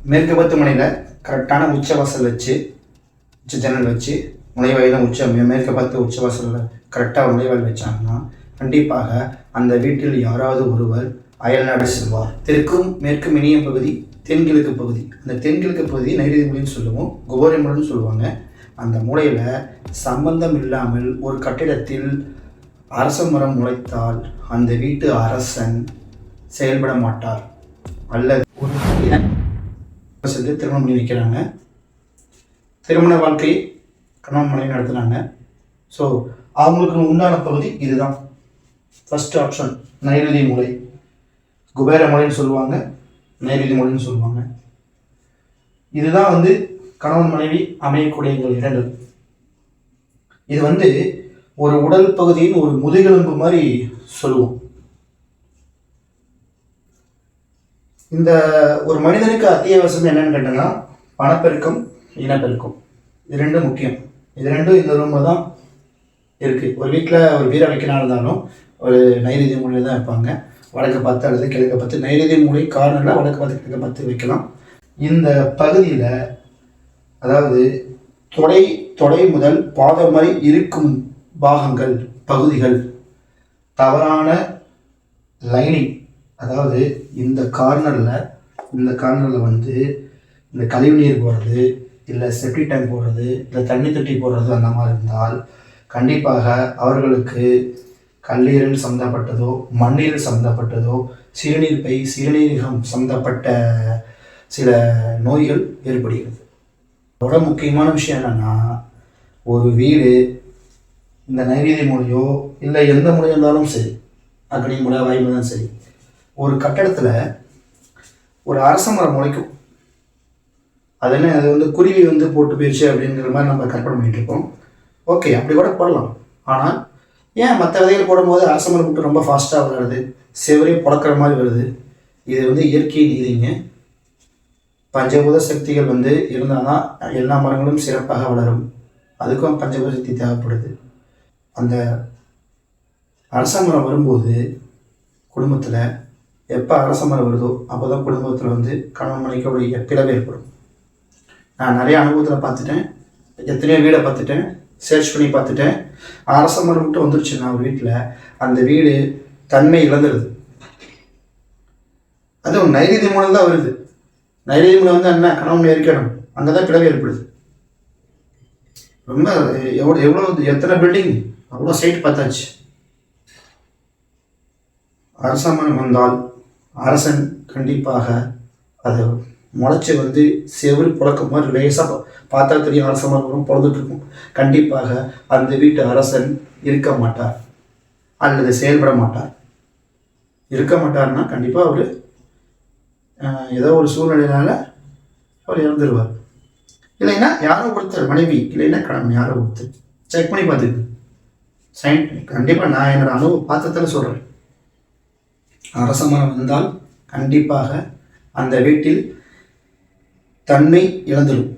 மேற்கு பத்து மனையில் கரெக்டான உச்சவாசல் வச்சு ஜன்னல் வச்சு நுழைவாயிலும் மேற்கு பார்த்து உச்சவாசலில் கரெக்டாக நுழைவாயில் வச்சாங்கன்னா கண்டிப்பாக அந்த வீட்டில் யாராவது ஒருவர் அயல்நாடு செல்வார். தெற்கும் மேற்கும் இணைய பகுதி தென்கிழக்கு பகுதி. அந்த தென்கிழக்கு பகுதி நைருதி மூலைன்னு சொல்லுவோம், குபோரை மூலைன்னு சொல்லுவாங்க. அந்த மூலையில் சம்பந்தம் இல்லாமல் ஒரு கட்டிடத்தில் அரச மரம் முளைத்தால் அந்த வீட்டு அரசன் செயல்பட மாட்டார். அல்லது ஒரு சென்று திருமணம் பண்ணி வைக்கிறாங்க, திருமண வாழ்க்கை கணவன் மனைவி நடத்துனாங்க. ஸோ அவங்களுக்கு உண்டான பகுதி இதுதான். ஃபர்ஸ்ட் ஆப்ஷன் நைருதி மூலை, குபேர மூலைன்னு சொல்லுவாங்க, நைருதி மூலைன்னு சொல்லுவாங்க. இதுதான் கணவன் மனைவி அமையக்கூடிய எங்கள் இடங்கள். இது ஒரு உடல் பகுதியின் ஒரு முதுகெலும்பு மாதிரி சொல்லுவோம். இந்த ஒரு மனிதனுக்கு அத்தியாவசியம் என்னன்னு கேட்டோம்னா பணப்பெருக்கம், இனப்பெருக்கம். இது ரெண்டும் முக்கியம். இது ரெண்டும் இந்த ரூமில் தான் இருக்குது. ஒரு வீட்டில் ஒரு வீர வைக்கனா இருந்தாலும் ஒரு நைருதி மூலையில் தான் வைப்பாங்க. வடக்கு பார்த்து அல்லது கிழக்கு பார்த்து. நைருதி மூலை கார்னரில் வடக்கு பார்த்து கிழக்கு பார்த்து வைக்கலாம். இந்த பகுதியில் அதாவது தொடை முதல் பாதம் வரை இருக்கும் பாகங்கள் பகுதிகள் தவறான லைனிங், அதாவது இந்த கார்னரில் இந்த கழிவுநீர் போடுறது, இல்லை செப்டி டேங்க் போடுறது, இல்லை தண்ணி தொட்டி போடுறது அந்த மாதிரி இருந்தால் கண்டிப்பாக அவர்களுக்கு கல்லீரல் சம்மந்தப்பட்டதோ, மண்ணீரல் சம்மந்தப்பட்டதோ, சிறுநீர் பை, சிறுநீரகம் சம்மந்தப்பட்ட சில நோய்கள் ஏற்படுகிறது. அதோட முக்கியமான விஷயம் என்னென்னா, ஒரு வீடு இந்த நைருதி மூலையோ இல்லை எந்த மூலையோ இருந்தாலும் சரி, அக்னி மூலை வாயு தான் சரி, ஒரு கட்டடத்தில் ஒரு அரச மரம் முளைக்கும். அது குருவி போட்டு போயிடுச்சு அப்படிங்கிற மாதிரி நம்ம கற்பனை பண்ணிட்டு இருக்கோம். ஓகே, அப்படி கூட போடலாம். ஆனால் ஏன் மற்ற விதைகள் போடும்போது அரச மரம் மட்டும் ரொம்ப ஃபாஸ்ட்டாக வளருது, செவரே புழக்கிற மாதிரி வருது? இது இயற்கை நீதிங்க. பஞ்சபூத சக்திகள் இருந்தால் தான் எல்லா மரங்களும் சிறப்பாக வளரும். அதுக்கும் பஞ்சபூத சக்தி தேவைப்படுது. அந்த அரச மரம் வரும்போது குடும்பத்தில் எப்போ அரச மரம் வருதோ அப்போ தான் குடும்பத்தில் கணவன் மனைவிக்கு பிளவு ஏற்படும். நான் நிறைய அனுபவத்தில் பார்த்துட்டேன், எத்தனையோ வீடை பார்த்துட்டேன், சர்ச் பண்ணி பார்த்துட்டேன். அரச மரம் மட்டும் வந்துருச்சுன்னா ஒரு வீட்டில் அந்த வீடு தன்மை இழந்துடுது. அதுவும் நைருதி மூலம் தான் வருது. நைருதி மூலம் என்ன கணவன் இருக்கணும், அங்கே தான் பிளவு ஏற்படுது. ரொம்ப எவ்வளோ எத்தனை பில்டிங் அவ்வளோ சைட் பார்த்தாச்சு. அரச மரம் வந்தால் அரசன் கண்டிப்பாக அதை முளைச்சி செவரு புழக்கம் மாதிரி லேசாக பார்த்தா தெரியும். அரச மரம் பிறந்துட்டு இருக்கும். கண்டிப்பாக அந்த வீட்டு அரசன் இருக்க மாட்டார் அல்லது செயல்பட மாட்டார். இருக்க மாட்டார்னா கண்டிப்பாக அவர் ஏதோ ஒரு சூழ்நிலையினால அவர் இறந்துடுவார். இல்லைன்னா யாரோ ஒருத்தர், மனைவி இல்லைன்னா கணவன், யாரோ ஒருத்தர் செக் பண்ணி பார்த்துக்கு சைன். கண்டிப்பாக நான் என்னோட அனுபவம் பார்த்ததில் சொல்கிறேன். அரச மரம் வந்தால் கண்டிப்பாக அந்த வீட்டில் தன்மை இழந்துடும்.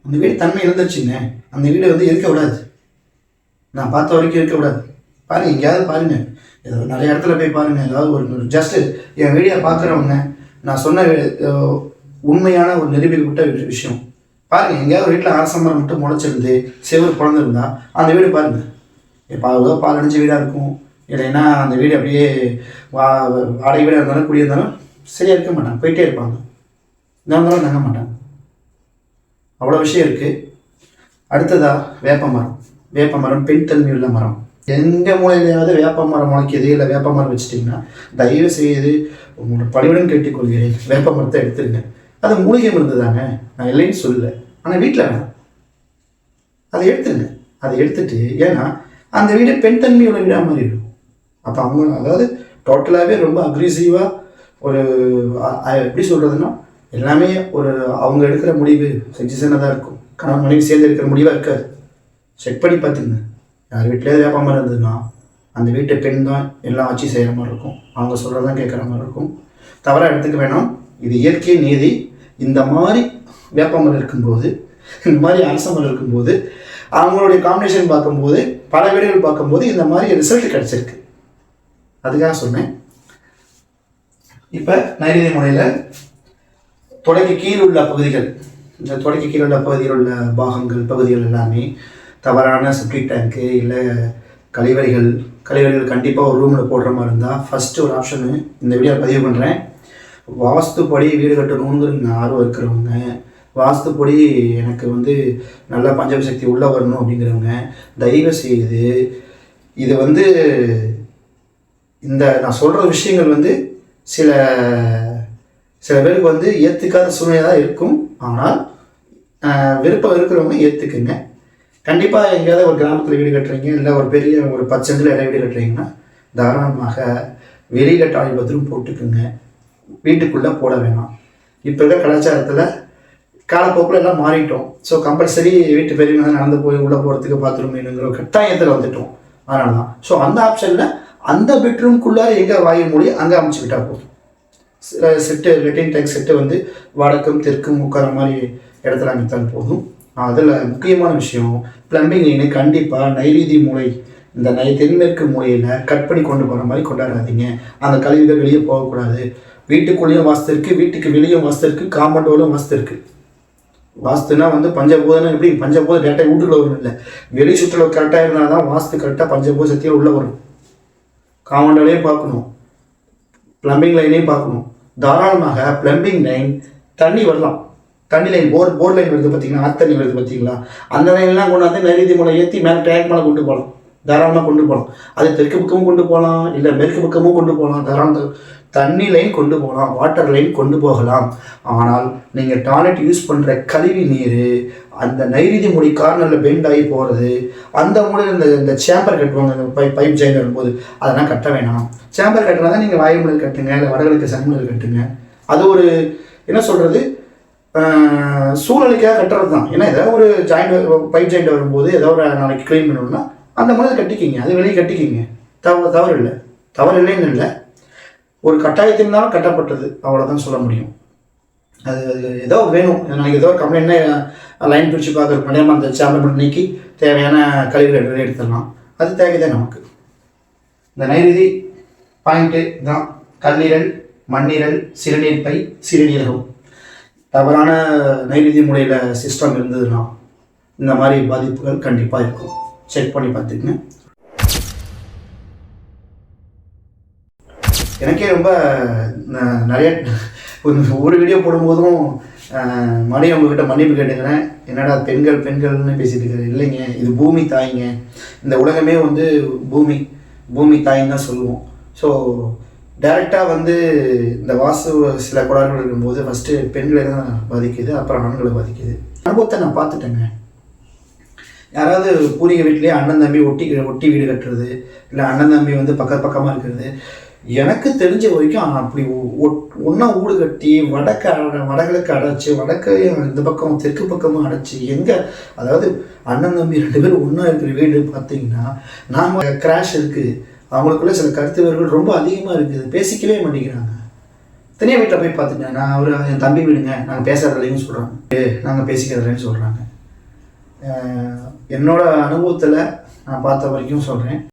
அந்த வீடு தன்மை இழந்துருச்சுங்க, அந்த வீடு இருக்க விடாது. நான் பார்த்த வரைக்கும் இருக்க விடாது. பாருங்கள், எங்கேயாவது பாருங்கள், ஏதோ நிறைய இடத்துல போய் பாருங்கள். ஏதாவது ஒரு ஜஸ்ட்டு என் வீடியோ பார்க்குறவங்க நான் சொன்ன உண்மையான ஒரு நிரூபிக்கப்பட்ட விஷயம் பாருங்கள். எங்கேயாவது ஒரு வீட்டில் அரச மரம் மட்டும் முளைச்சிருந்து செவரு பிறந்திருந்தா அந்த வீடு பாருங்கள், இப்போ பால் அடிஞ்ச வீடாக இருக்கும். இல்லைன்னா அந்த வீடு அப்படியே வாடகை வீடாக இருந்தாலும் குடியிருந்தாலும் சரியாக இருக்க மாட்டாங்க, போயிட்டே இருப்பாங்க. இருந்தாலும் தங்க மாட்டாங்க. அவ்வளோ விஷயம் இருக்குது. அடுத்ததாக வேப்ப மரம் பெண் தன்மை உள்ள மரம். எங்கள் மூலையிலையாவது வேப்ப மரம் முளைக்குது, இல்லை வேப்ப மரம் வச்சுட்டிங்கன்னா தயவு செய்து உங்களோட பணிவுடன் கேட்டுக்கொள்கிறேன், வேப்ப மரத்தை எடுத்துருங்க. அது மூலிகை இருந்ததாங்க, நான் இல்லைன்னு சொல்லலை. ஆனால் வீட்டில் வேணாம், அதை எடுத்துருங்க. அதை எடுத்துட்டு, ஏன்னா அந்த வீடு பெண் தன்மையோட வீடாக மாதிரி இருக்கும். அப்போ அவங்க அதாவது டோட்டலாகவே ரொம்ப அக்ரெசிவாக ஒரு எப்படி சொல்கிறதுன்னா எல்லாமே ஒரு அவங்க எடுக்கிற முடிவு சஜஷனாக தான் இருக்கும். கணவன் மனைவி சேர்ந்து இருக்கிற முடிவாக இருக்காது. செக் பண்ணி பார்த்துங்க. யார் வீட்டிலே வியாபாரம் இருந்ததுன்னா அந்த வீட்டை பெண் தான் எல்லாம் ஆட்சி செய்கிற மாதிரி இருக்கும், அவங்க சொல்கிறதான் கேட்குற மாதிரி இருக்கும். தவறாக எடுத்துக்க வேணாம், இது இயற்கை நீதி. இந்த மாதிரி வேப்பமரம் இருக்கும்போது, இந்த மாதிரி அரசமரம் இருக்கும்போது, அவங்களுடைய காம்பினேஷன் பார்க்கும்போது, பல வீடுகள் பார்க்கும்போது இந்த மாதிரி ரிசல்ட் கிடச்சிருக்கு. அதுக்காக சொன்னேன். இப்போ நைருதி முறையில் தொடைக்கு கீழ் உள்ள பகுதிகள், இந்த தொடைக்கு கீழ் உள்ள பகுதியில் உள்ள பாகங்கள் பகுதிகள் எல்லாமே தவறான செப்டிக் டேங்க்கு இல்லை கழிவறைகள் கண்டிப்பாக ஒரு ரூமில் போடுற மாதிரி இருந்தால் ஃபஸ்ட்டு ஒரு ஆப்ஷனு இந்த வீடியோ பதிவு பண்ணுறேன். வாஸ்துப்படி வீடு கட்டணுங்கிற ஆர்வம் இருக்கிறவங்க, வாஸ்துப்படி எனக்கு வந்து நல்ல பஞ்சம சக்தி உள்ளே வரணும் அப்படிங்கிறவங்க தயவு செய்து இது வந்து இந்த நான் சொல்கிற விஷயங்கள் வந்து சில பேருக்கு வந்து ஏற்றுக்காத சூழ்நிலை தான் இருக்கும். ஆனால் விருப்பம் இருக்கிறவங்க ஏற்றுக்குங்க. கண்டிப்பாக எங்கேயாவது ஒரு கிராமத்தில் வீடு கட்டுறீங்க, இல்லை ஒரு பெரிய ஒரு 10 சென்டில் இடம் வீடு கட்டுறீங்கன்னா தாராளமாக வெளியில் டாய்லெட் பாத்ரூம் போட்டுக்குங்க, வீட்டுக்குள்ளே போட வேணாம். இப்போ இருக்கிற கலாச்சாரத்தில் காலப்போக்கில் எல்லாம் மாறிட்டோம். ஸோ கம்பல்சரி வீட்டு பெரியவங்க தான் நடந்து போய் உள்ளே போகிறதுக்கு பாத்ரூம் வேணுங்கிற ஒரு கட்டாயத்தில் வந்துட்டோம். அதனால தான் ஸோ அந்த ஆப்ஷனில் அந்த பெட்ரூம்குள்ளார எங்கே வாயு மொழி அங்கே அமைச்சுக்கிட்டா போதும். செட்டு லெட்டின் டேங்க் செட்டு வந்து வடக்கும் தெற்கும் உட்கார மாதிரி இடத்துல அமைத்தால் போதும். அதில் முக்கியமான விஷயம் பிளம்பிங் லைனு கண்டிப்பாக நைருதி மூலை, இந்த தென்மேற்கு மூலையில் கட் பண்ணி கொண்டு போகிற மாதிரி கொண்டாடாதீங்க. அந்த கழிவுகள் வெளியே போகக்கூடாது. வீட்டுக்குள்ளேயும் வாஸ்து இருக்குது, வீட்டுக்கு வெளியும் வாஸ்து இருக்குது, காம்பவுண்டோடும் வாஸ்து இருக்குது. வாஸ்துனா வந்து பஞ்சபூதம்னு எப்படி பஞ்சபூதம் டேட்டா வீட்டுக்குள்ள வரும் இல்லை, வெளி சுற்றுலா கரெக்டாக இருந்தால் தான் வாஸ்து கரெக்டாக பஞ்சபூத சக்தியாக உள்ளே வரும். காம்பவுண்டோடையும் பார்க்கணும், பிளம்பிங் லைனையும் பார்க்கணும். தாராளமாக பிளம்பிங் லைன் தண்ணி வரலாம், தண்ணி லைன் போர் லைன் வருது பார்த்தீங்கன்னா, தண்ணி வருது பார்த்தீங்களா, அந்த லைன்லாம் கொண்டு வந்து நைருதி மூலம் ஏற்றி மேலே டேங்க் மேலே கொண்டு போகலாம், தாராளமாக கொண்டு போகலாம். அது தெற்கு பக்கமும் கொண்டு போகலாம், இல்லை மேற்கு பக்கமும் கொண்டு போகலாம். தாராளமாக தண்ணி லைன் கொண்டு போகலாம், வாட்டர் லைன் கொண்டு போகலாம். ஆனால் நீங்கள் டாய்லெட் யூஸ் பண்ணுற கழிவு நீர் அந்த நைருதி மூடி கார்னரில் பெண்ட் ஆகி போகிறது, அந்த மூலையில் இந்த சேம்பர் கட்டுவாங்க, இந்த பைப் ஜாயின் வரும்போது அதெல்லாம் கட்ட வேணாம். சேம்பர் கட்டினா தான் நீங்கள் வாயுமூலையில் கட்டுங்க, இல்லை வடகிழக்கு சன்மூலையில் கட்டுங்க. அது ஒரு என்ன சொல்கிறது, சூழ்நிலைக்காக கட்டுறது தான். ஏன்னா ஏதாவது ஒரு பைப் ஜாயிண்ட் வரும்போது ஏதோ ஒரு நாளைக்கு க்ளீன் பண்ணணும்னா அந்த மூலையில் கட்டிக்கிங்க, அது வெளியே கட்டிக்கிங்க. தவறு இல்லைன்னு இல்லை, ஒரு கட்டாயத்தினாலும் கட்டப்பட்டது, அவ்வளோதான் சொல்ல முடியும். அது ஏதோ வேணும், எனக்கு ஏதோ ஒரு கம்ப்ளைண்ட்னா லைன் பிரித்து பார்க்குறது பண்ணியாமல் அந்த சேம்பர் மட்டும் நீக்கி தேவையான கழிவுகள் வெளியே எடுத்துடலாம். அது தேவைதான் நமக்கு. இந்த நைருதி பாயிண்ட்டு தான் கல்லீரல், மண்ணீரல், சிறுநீர் பை, சிறுநீரகம். தவறான நைருதி முறையில் சிஸ்டம் இருந்ததுன்னா இந்த மாதிரி பாதிப்புகள் கண்டிப்பாக இருக்கும். செக் பண்ணி பார்த்துக்குங்க. எனக்கே ரொம்ப நிறைய ஒரு வீடியோ போடும்போதும் மறுபடியும் உங்ககிட்ட மன்னிப்பு கேட்டுக்கிறேன். என்னடா பெண்கள்னு பேசிட்டு இருக்காரு. இல்லைங்க, இது பூமி தாய்ங்க. இந்த உலகமே வந்து பூமி தாயின்னு தான் சொல்லுவோம். ஸோ டைரெக்டாக வந்து இந்த வாஸ்து சில கோளாறுகள் இருக்கும்போது ஃபஸ்ட்டு பெண்களை தான் பாதிக்குது, அப்புறம் ஆண்களை பாதிக்குது. அனுபவத்தை நான் பார்த்துட்டேங்க. யாராவது பூர்வீக வீட்லேயே அண்ணன் தம்பி ஒட்டி வீடு கட்டுறது, இல்லை அண்ணன் தம்பி வந்து பக்கமாக இருக்கிறது, எனக்கு தெரிஞ்ச வரைக்கும் அப்படி ஒன்றா வீடு கட்டி வடகிழக்கு அடைச்சி, வடக்கு இந்த பக்கம் தெற்கு பக்கமும் அடைச்சி, எங்கே அதாவது அண்ணன் தம்பி 2 பேரும் ஒன்றா இருக்கிற வீடு பார்த்தீங்கன்னா நாம் கிராஷ் இருக்குது. அவங்களுக்குள்ள சில கருத்து வேறுகள் ரொம்ப அதிகமாக இருக்குது, பேசிக்கவே மாட்டேங்கிறாங்க. தனியாக வீட்டில் போய் பார்த்துட்டேன், நான் என் தம்பி வீடுங்க, நாங்கள் பேசுகிறதில்லைன்னு சொல்கிறாங்க, நாங்கள் பேசிக்கிறதில்லைன்னு சொல்கிறாங்க. என்னோட அனுபவத்தில் நான் பார்த்த வரைக்கும் சொல்கிறேன்.